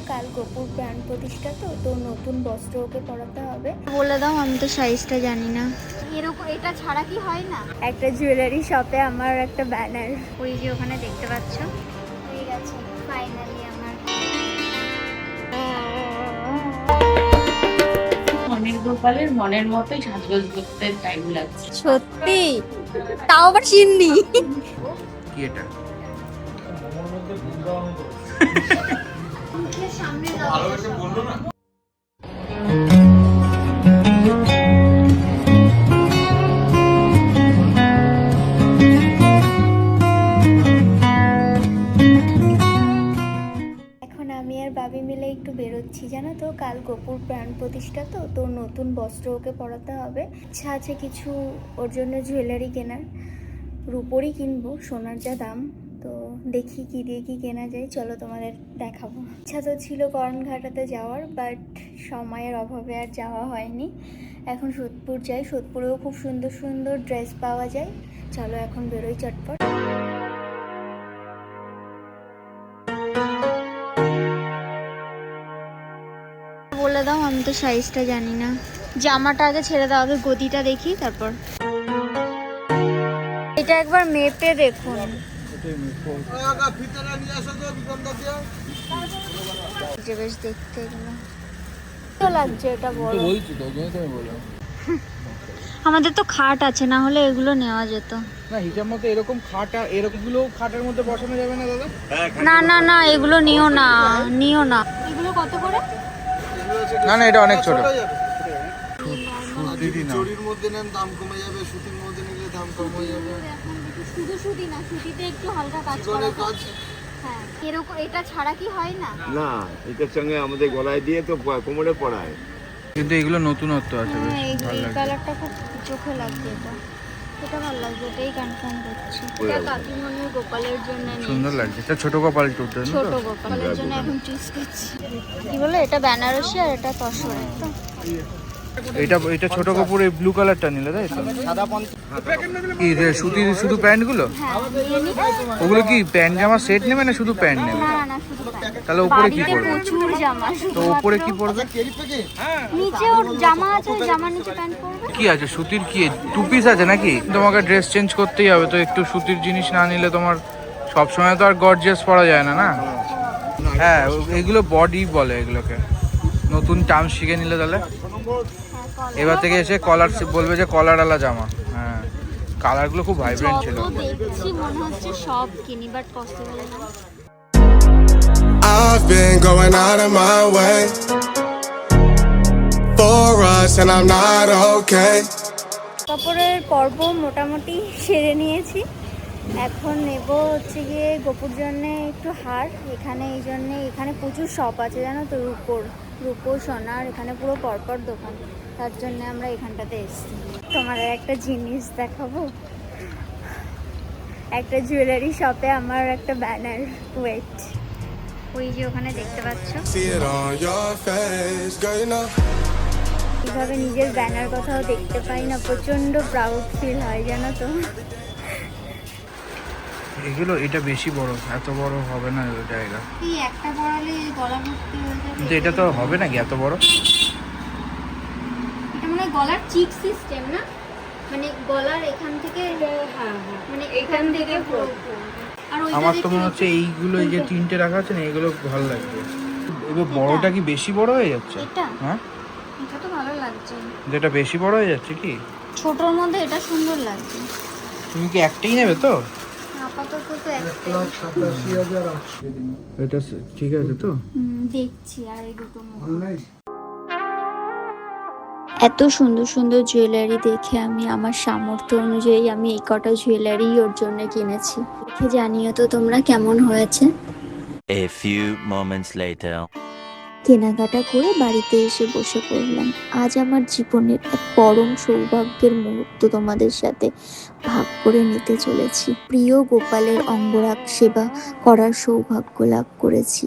কাল গোপুর প্রাণ প্রতিষ্ঠা, তো নতুন বস্ত্র ওকে পরাতে হবে। বলে দাও, আমি তো সাইজটা জানি না। এরকম এটা ছাড়া কি হয় না? একটা জুয়েলারি শপে আমার একটা ব্যানার, ওই যে ওখানে দেখতে পাচ্ছ, হয়ে গেছে ফাইনালি আমার। মনের গোপালের মনের মতোই সাজগোজ করতে টাইম লাগছে। সত্যি, তাও আবার সিন্নি। কি এটা? সামনে বাবি মিলে একটু বেরোচ্ছি, জানো তো কাল গোপুর প্রাণ প্রতিষ্ঠা, তো নতুন বস্ত্র ওকে পরাতে হবে। ইচ্ছা আছে কিছু ওর জন্য জুয়েলারি কেনার, রূপোরই কিনবো, সোনার যা দাম। তো দেখি কি দিয়ে কি কেনা যায়, চলো তোমাদের দেখাবো। ইচ্ছা তো ছিল করণঘাটাতে যাওয়ার, বাট সময়ের অভাবে আর যাওয়া হয়নি। এখন সোদপুর যাই, সোদপুরেও খুব সুন্দর সুন্দর ড্রেস পাওয়া যায়। চলো এখন বেরোই চটপট। বলে দাও, আমি তো সাইজটা জানি না। জামাটা আগে ছেড়ে দাও, আগে গদিটা দেখি তারপর। এটা একবার মেপে দেখুন। যে বেশ দেখতে এগুলো তো লাগছে, এটা বড়। আমাদের তো খাট আছে, না হলে এগুলো নেওয়া যেত না। হিসাব মতো এরকম খাট, এরকমগুলো খাটের মধ্যে বসানো যাবে না দাদা? না না না, এগুলো নিও না, নিও না। এগুলো কত করে? না না, এটা অনেক ছোট। চুরির মধ্যে নেন দাম কমে যাবে, সুতির মধ্যে নিলে দাম কম হয়ে যাবে। শুধু সুতি না, সুতিতে একটু হালকা কাজ করা কাজ। হ্যাঁ, এরকম এটা ছাড়া কি হয় না? না, এটার সঙ্গে আমাদের গলায় দিয়ে তো কোমরে পড়ায়। কিন্তু এগুলো নতুনত্ব আছে, বেশ এই ভালো লাগছে। কালারটা খুব চোখে লাগছে, এটা ভালো লাগছে, এটাই কনফার্ম করছি। এটা কাকিমণির গোপালের জন্য সুন্দর লাগছে। এটা ছোট কপাল টুটে না? ছোট গোপালের জন্য এখন চুজ করছি। কি বলে, এটা বেনারসি আর এটা তসরের। তো এটা ছোট কাপড়, এই ব্লু কালারটা নিলে তাই তো? কি রে, সুতির শুধু প্যান্টগুলো? হ্যাঁ, নিয়ে নিই। ওগুলো কি প্যান্ট জামা সেট নেবে না শুধু প্যান্ট নেবে? না না, শুধু প্যান্ট। তাহলে উপরে কি বাড়িতে পরবে? প্রচুর জামা, তো উপরে কি পরবে? নিচে ওর জামা আছে, ওই জামার নিচে প্যান্ট পরবে। কি আছে সুতির? কি টু পিস আছে নাকি? তোমাকে ড্রেস চেঞ্জ করতেই হবে, তো একটু সুতির জিনিস না নিলে তোমার সবসময় তো আর গর্জিয়াস পরা যায় না না। হ্যাঁ, এগুলো বডি বলে এগুলোকে। নতুন টার্ম শিখে নিলে তাহলে এবার থেকে এসে কলার বলবে যে কলারওয়ালা জামা। হ্যাঁ, কালারগুলো খুব ভাইব্রেন্ট ছিল। যত দেখছি মনে হচ্ছে সব কিনি, বাট পসিবল না। I've been going out of my way for us and I'm not okay. কাপড়ের পর্ব মোটামুটি সেরে নিয়েছি। এখন নেব হচ্ছে গিয়ে গোপুর জন্যে একটু হার। এখানে প্রচুর শপ আছে, জানো তো, রূপো সোনার, এখানে পুরো পরপর দোকান। তার জন্য আমরা এখানটাতে এসেছি। তোমাদের একটা জিনিস দেখাবো, একটা জুয়েলারি শপে আমার একটা ব্যানার। ওয়েট, ওই যে ওখানে দেখতে পাচ্ছ। See it on your face, girl, you know. এইভাবে নিজের ব্যানার কোথাও দেখতে পাই না, প্রচণ্ড প্রাউড ফিল হয়, জানো তো। এগুলো এটা বেশি বড়, এত বড় হবে না জায়গা। এই একটা পরালে গলা ভর্তি হয়ে যাবে। কিন্তু এটা তো হবে নাকি এত বড়? এটা মানে গলার চিক সিস্টেম না, মানে গলার এখান থেকে, মানে এখান থেকে পুরো। আর ওইটা আমার তো দেখি মনে হচ্ছে এইগুলো, এই যে তিনটে রাখা আছে না, এগুলো ভালো লাগবে। এবার বড়টা কি বেশি বড় হয়ে যাচ্ছে? এটা? হ্যাঁ, এটা তো ভালো লাগছে। যেটা বেশি বড় হয়ে যাচ্ছে কি? ছোটর মধ্যে এটা সুন্দর লাগছে। তুমি কি একটাই নেবে তো? আপাতত তো একটা এটা ঠিক আছে তো? দেখছি, আর এই দুটো এত সুন্দর সুন্দর জুয়েলারি দেখে আমি আমার সামর্থ্য অনুযায়ী আমি এই কটা জুয়েলারি ওর জন্য কিনেছি। দেখে জানিও তো তোমরা কেমন হয়েছে। A few moments later. কেনাকাটা করে বাড়িতে এসে বসে পড়লাম। আজ আমার জীবনের এক পরম সৌভাগ্যের মুহূর্ত তোমাদের সাথে ভাগ করে নিতে চলেছি। প্রিয় গোপালের অঙ্গরাগ সেবা করার সৌভাগ্য লাভ করেছি।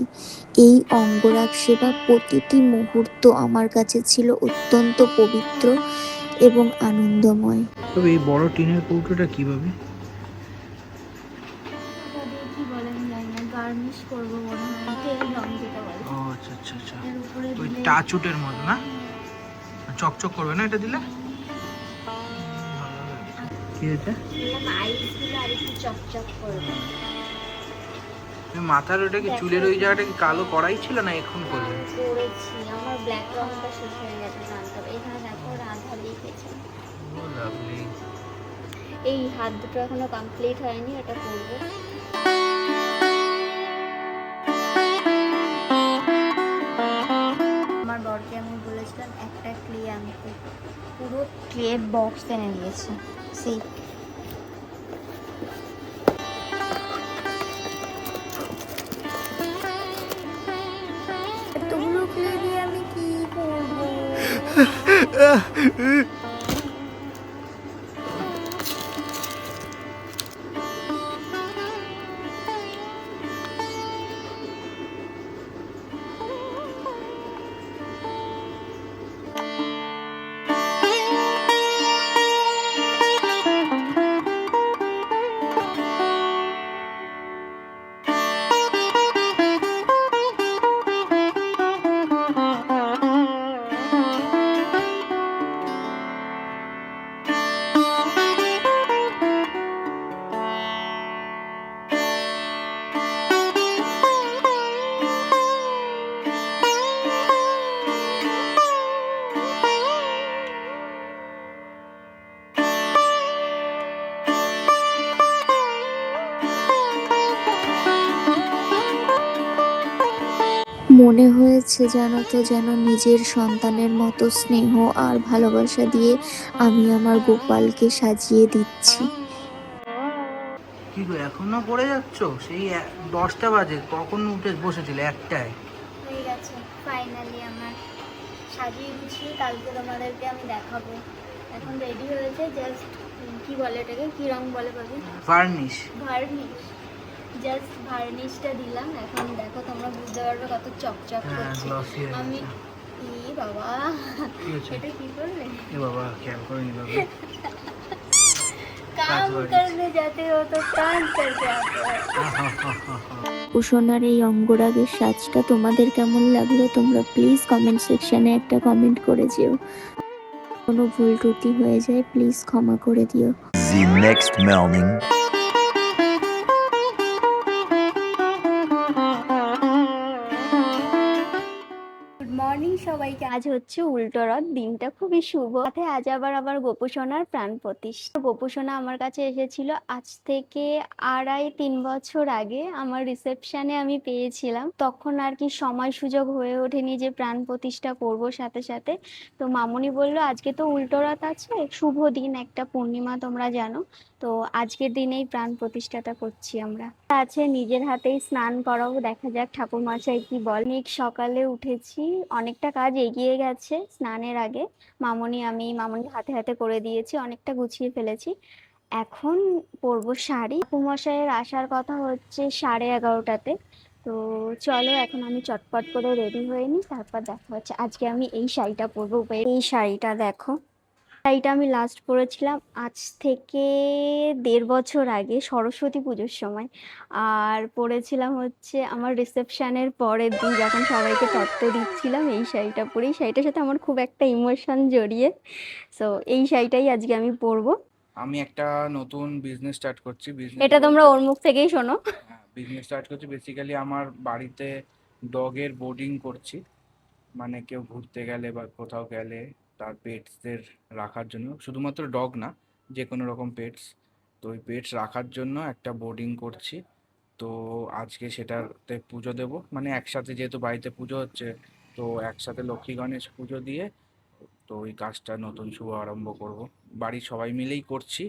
এই অঙ্গরাগ সেবা প্রতিটি মুহূর্ত আমার কাছে ছিল অত্যন্ত পবিত্র এবং আনন্দময়। তবে এই বড় টিনের কৌটোটা কিভাবে? কি বলেন জানি না, গার্নিশ করবো মনে হয়, তেল রং যেটা বলে। ও আচ্ছা, টাচুটের মতো না, চকচক করবে না এটা দিলে? কি এটা? আইসগুলো আর একটু চকচক করবে। মাথার ওটা কি চুলের ওই জায়গাটা কি কালো করাই ছিল না এখন করবে? করেছি, আমার ব্ল্যাক রংটা শেষ হয়ে গেছে জানতো। এখানে দেখো রাধা লিখেছে। ও লাভলি। এই হাত দুটো এখনো কমপ্লিট হয়নি, এটা করবো। আমার বরকে আমি বলেছিলাম একটা ক্লে আনতে, পুরো ক্লে বক্স এনে দিয়েছে। সেই এতগুলো ক্লে দিয়ে আমি কি করবো? মনে হয়েছে জানো তো, যেন নিজের সন্তানের মতো স্নেহ আর ভালোবাসা দিয়ে আমি আমার গোপালকে সাজিয়ে দিচ্ছি। কি গো এখনো পড়ে যাচ্ছ? সেই 10টা বাজে, কখন উঠে বসেছিলে? একটায়। হয়ে গেছে ফাইনালি আমার সাজিয়ে গুছিয়ে, কালকে তোমাদেরকে আমি দেখাবো। এখন রেডি হয়েছে, জাস্ট কি বলে এটাকে, কি রং বলে পাবি? ফার্নিশ। ভার্নিশ। জাস্ট ভার্নিশটা দিলাম, এখন দেখো তোমরা বুঝতে পারবে কত চকচক হ্যাঁ, করছে। glossy হয়ে আমি গেছে। ই বাবা, কি হয়েছে? এটা কি করলে? এ বাবা খেয়াল করে নি বাবা। काम करने जाते हो तो काम करके आते हो। কুশনার এই অঙ্গরাগের সাজটা তোমাদের কেমন লাগলো তোমরা প্লিজ কমেন্ট সেকশনে একটা কমেন্ট করে যেও। কোনো ভুল ত্রুটি হয়ে যায় প্লিজ ক্ষমা করে দিও। The next morning. Good morning সবাইকে। আজ হচ্ছে উল্টো রথ, দিনটা খুবই শুভ। সাথে আজ আবার গোপুসোনার প্রাণ প্রতিষ্ঠা। গোপুসোনা আমার কাছে এসেছিল আজ থেকে 2.5-3 বছর আগে। আমার রিসেপশনে আমি পেয়েছিলাম, তখন আর কি সময় সুযোগ হয়ে ওঠেনি যে প্রাণ প্রতিষ্ঠা করব সাথে সাথে। তো মামুনি বললো আজকে তো উল্টো রথ আছে, শুভ দিন, একটা পূর্ণিমা তোমরা জানো, তো আজকের দিনেই প্রাণ প্রতিষ্ঠাটা করছি আমরা। আছে নিজের হাতেই স্নান করাবো, দেখা যাক ঠাকুর মশাই কি বল। অনেক সকালে উঠেছি, অনেকটা কাজ এগিয়ে গেছে স্নানের আগে। মামনি হাতে হাতে করে দিয়েছি, অনেকটা গুছিয়ে ফেলেছি। এখন পরবো শাড়ি। ঠাকুর মশাইয়ের আসার কথা হচ্ছে 11:30টাতে। তো চলো এখন আমি চটপট করে রেডি হয়ে নিই, তারপর দেখা হচ্ছে। আজকে আমি এই শাড়িটা পরবো। এই শাড়িটা দেখো, শাড়িটা আমি লাস্ট পরেছিলাম আজ থেকে 1.5 বছর আগে সরস্বতী পুজোর সময়। আর পরেছিলাম হচ্ছে আমার রিসেপশনের পরের দিন, যখন সবাইকে তত্ত্ব দিচ্ছিলাম এই শাড়িটা পরেই। শাড়িটার সাথে আমার খুব একটা ইমোশন জড়িয়ে, সো এই শাড়িটাই আজকে আমি পরবো। আমি একটা নতুন বিজনেস স্টার্ট করছি। এটা তোমরা ওর মুখ থেকেই শোনো। বিজনেস স্টার্ট করছি বেসিক্যালি আমার বাড়িতে ডগের বোর্ডিং করছি, মানে কেউ ঘুরতে গেলে বা কোথাও গেলে তার পেটসদের রাখার জন্য, শুধুমাত্র ডগ না, যে কোনো রকম পেটস, তো ওই পেটস রাখার জন্য একটা বোর্ডিং করছি। তো আজকে সেটাতে পুজো দেব, মানে একসাথে যেহেতু বাড়িতে পুজো হচ্ছে, তো একসাথে লক্ষ্মী গণেশ পুজো দিয়ে তো ওই কাজটা নতুন শুভ আরম্ভ করব। বাড়ির সবাই মিলেই করছি,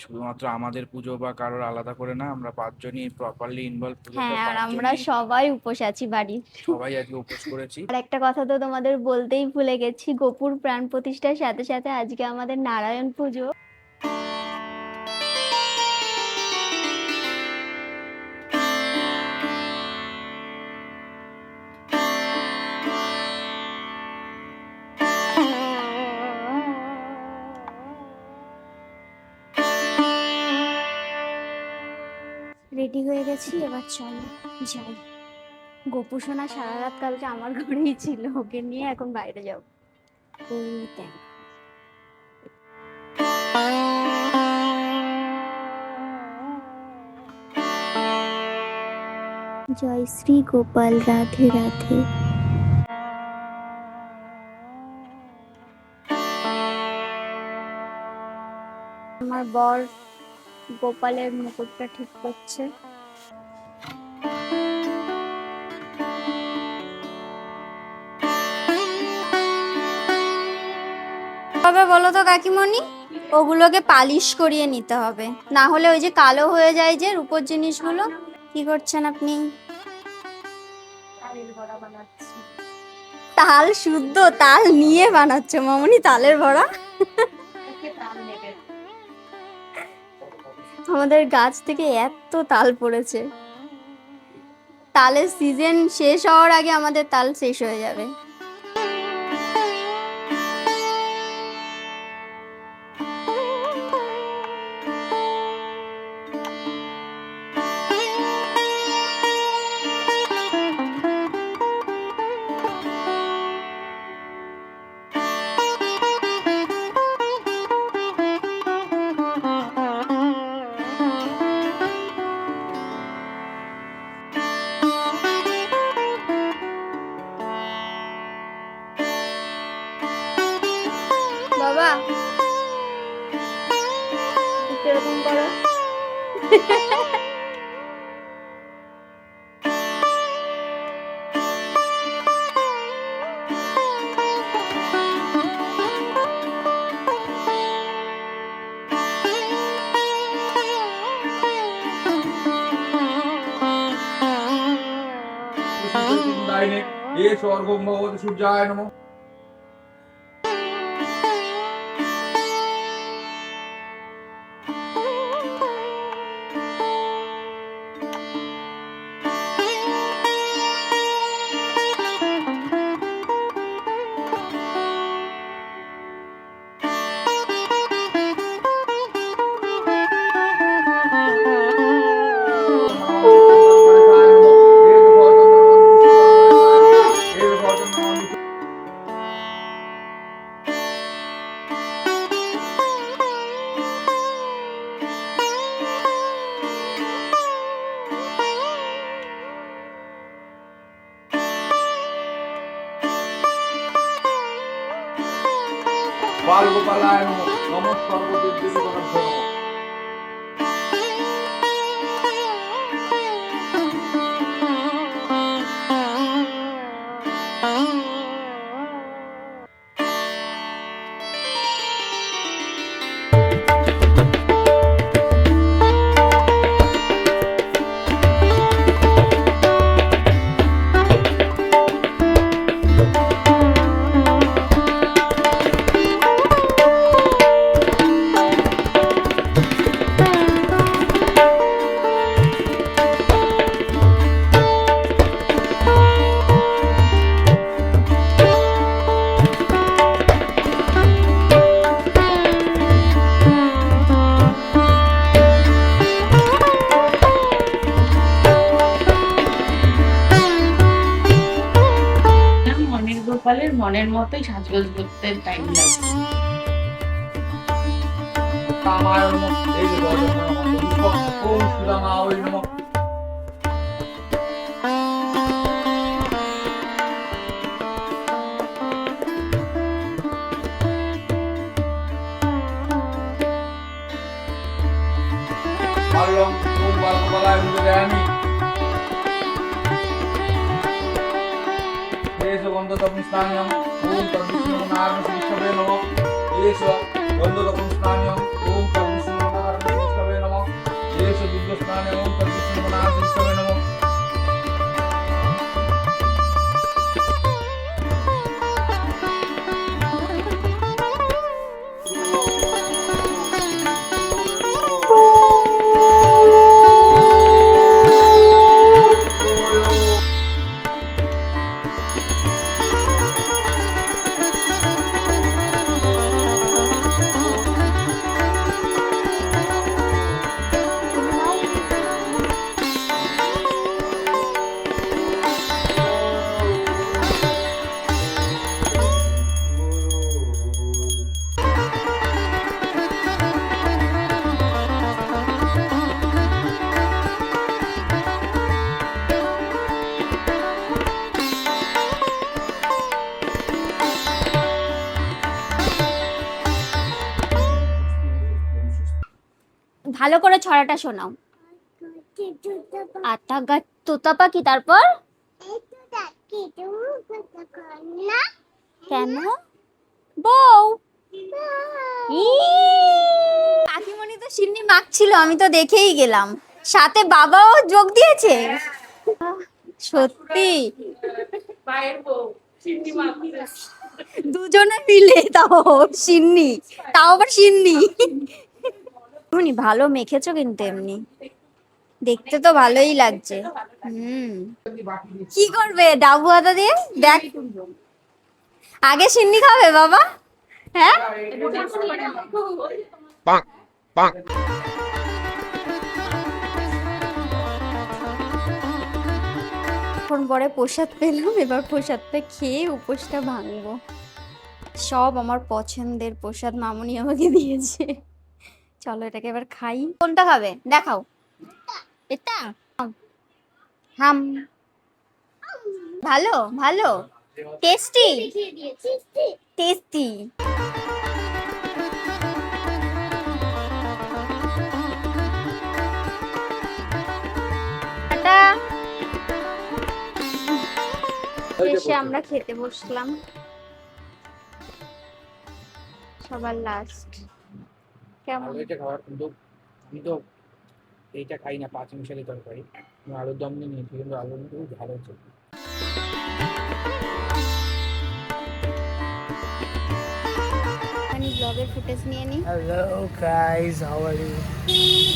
শুধুমাত্র আমাদের পুজো বা কারোর আলাদা করে না, আমরা 5জনই প্রপারলি ইনভলভ। হ্যাঁ, আর আমরা সবাই উপোস আছি বাড়ির। সবাই আজকে উপোস করেছি। আর একটা কথা তো তোমাদের বলতেই ভুলে গেছি, গোপুর প্রাণ প্রতিষ্ঠার সাথে সাথে আজকে আমাদের নারায়ণ পুজো। রেডি হয়ে গেছি, এবার চলো যাই। গোপু সোনা সারা রাত কালকে আমার ঘরেই ছিল, ওকে নিয়ে এখন বাইরে যাব। ওই দেখ জয় শ্রী গোপাল, রাধে রাধে। আমার বর গোপালের মুকুটটা ঠিক করছে। তবে বলো তো কাকিমণি, ওগুলোকে পালিশ করিয়ে নিতে হবে, না হলে ওই যে কালো হয়ে যায় যে রূপোর জিনিসগুলো। কি করছেন আপনি? তালের বড়া বানাচ্ছি। তাল শুদ্ধ তাল নিয়ে বানাচ্ছে মামনি তালের বড়া? তাল নেবে। আমাদের গাছ থেকে এত তাল পড়েছে, তালের সিজন শেষ হওয়ার আগে আমাদের তাল শেষ হয়ে যাবে। বাবা একটু এরকম করো। ये स्वर्गो भगवती सूर्याय नमः। बाल गोपालाय नमः। नमः सर्वदेव गणभ्यो नमः। মনের গোপালের মনের মতোই সাজগোজ করতে টাইম লাগছে। रामाय नमः। এই যে ওম শ্রীরামায় নমঃ। বালং ওম বালগোপালায় নমঃ। एष गन्धतपं स्नान्यं ॐ तद्विष्णुनारायणश्रीष्ठवे नमः। एष गन्धतपं स्नान्यं ॐ तद्विष्णुनारायणश्रीष्ठवे नमः। एष दुग्धस्नान्यं ॐ तद्विष्णुनारायणश्रीष्ठवे नमः। ভালো করে ছড়াটা শোনাও। আতা গাছ তোতা পাখি, তারপর কেন বউ কাকিমণি তো সিন্নি মাখছিল, আমি তো দেখেই গেলাম, সাথে বাবাও যোগ দিয়েছে। সত্যি মায়ের বউ চিংড়ি মাছ দুজনে মিলে, তাও সিন্নি, তাও আবার সিন্নি। এমনি ভালো মেখেছো কিন্তু, এমনি দেখতে তো ভালোই লাগছে। কি করবে ডাবু আদা দিয়ে? দেখ, আগে সিন্নি খাবে বাবা? হ্যাঁ, এখন পরে প্রসাদ পেলাম, এবার প্রসাদটা খেয়ে উপোসটা ভাঙবো। সব আমার পছন্দের প্রসাদ মামুনি আমাকে দিয়েছে। চলো এটাকে এবার খাই। কোনটা খাবে দেখাও। এটা হাম, ভালো ভালো, টেস্টি টেস্টি। শেষে আমরা খেতে বসলাম, সবার লাস্ট। কেমন? এটা খাবার, কিন্তু আমি তো এইটা খাই না, 5 মিশালি তরকারি। আমি আলুর দম নিয়ে নিয়েছি, কিন্তু আলুর দম খুব ভালো হচ্ছে। আমি ব্লগের ফুটেজ নিয়ে নিই। Hello guys, how are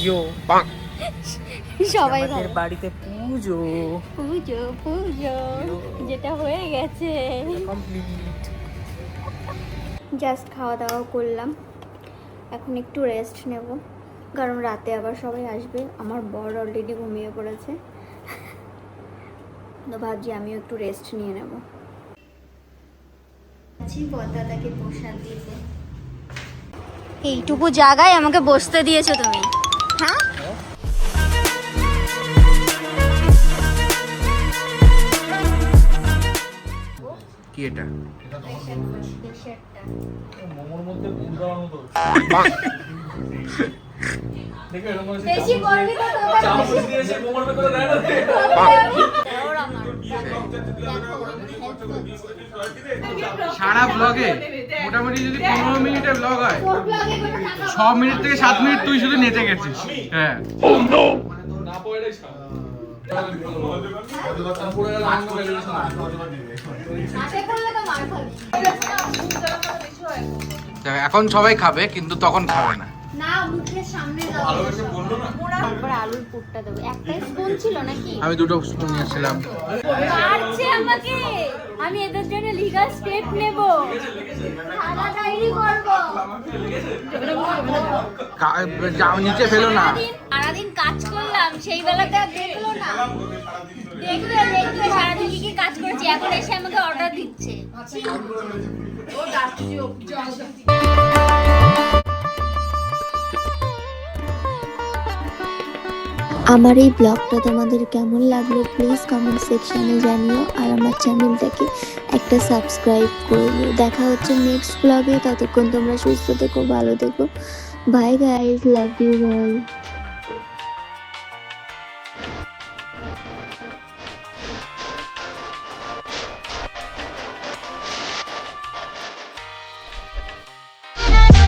you? সবাই আমাদের বাড়িতে পুজো পুজো পুজো যেটা হয়ে গেছে। কমপ্লিট। জাস্ট খাওয়া দাওয়া করলাম, এখন একটু রেস্ট নেব, কারণ রাতে আবার সবাই আসবে। আমার বর অলরেডি ঘুমিয়ে পড়েছে, তো ভাবছি আমিও একটু রেস্ট নিয়ে নেব। পদ্মাটাকে প্রসাদ দিতে এইটুকু জায়গায় আমাকে বসতে দিয়েছো তুমি, হ্যাঁ? কি এটা? বেশি করবি তো সারা ব্লগে মোটামুটি যদি 15 মিনিটের ব্লগ হয়, 6 মিনিট থেকে 7 মিনিট তুই শুধু নেচে গেছিস। হ্যাঁ, এখন সবাই খাবে, কিন্তু তখন খাবে না। না, মুখের সামনে দাও। তারপর আলুর পুরটা দেবো। একটাই স্পুন ছিল নাকি? আমি 2টো স্পুন নিয়েছিলাম। মারছে আমাকে, আমি এদের জন্য লিগাল স্টেপ নেব, থানা ডায়েরি করব। যাও নিচে ফেলো না। সারাদিন কাজ করলাম, সেই বেলাতে আর দেখলো না। দেখবে দেখবে সারাদিন কি কি কাজ করেছি, এখন এসে আমাকে অর্ডার দিচ্ছে। আমার এই ব্লগটা তোমাদের কেমন লাগলো প্লিজ কমেন্ট সেকশনে জানিও, আর আমার চ্যানেলটাকে একটা সাবস্ক্রাইব করে দিও। দেখা হচ্ছে নেক্সট ব্লগে, ততক্ষণ তোমরা সুস্থ থেকো, ভালো থেকো। Bye guys, love you all.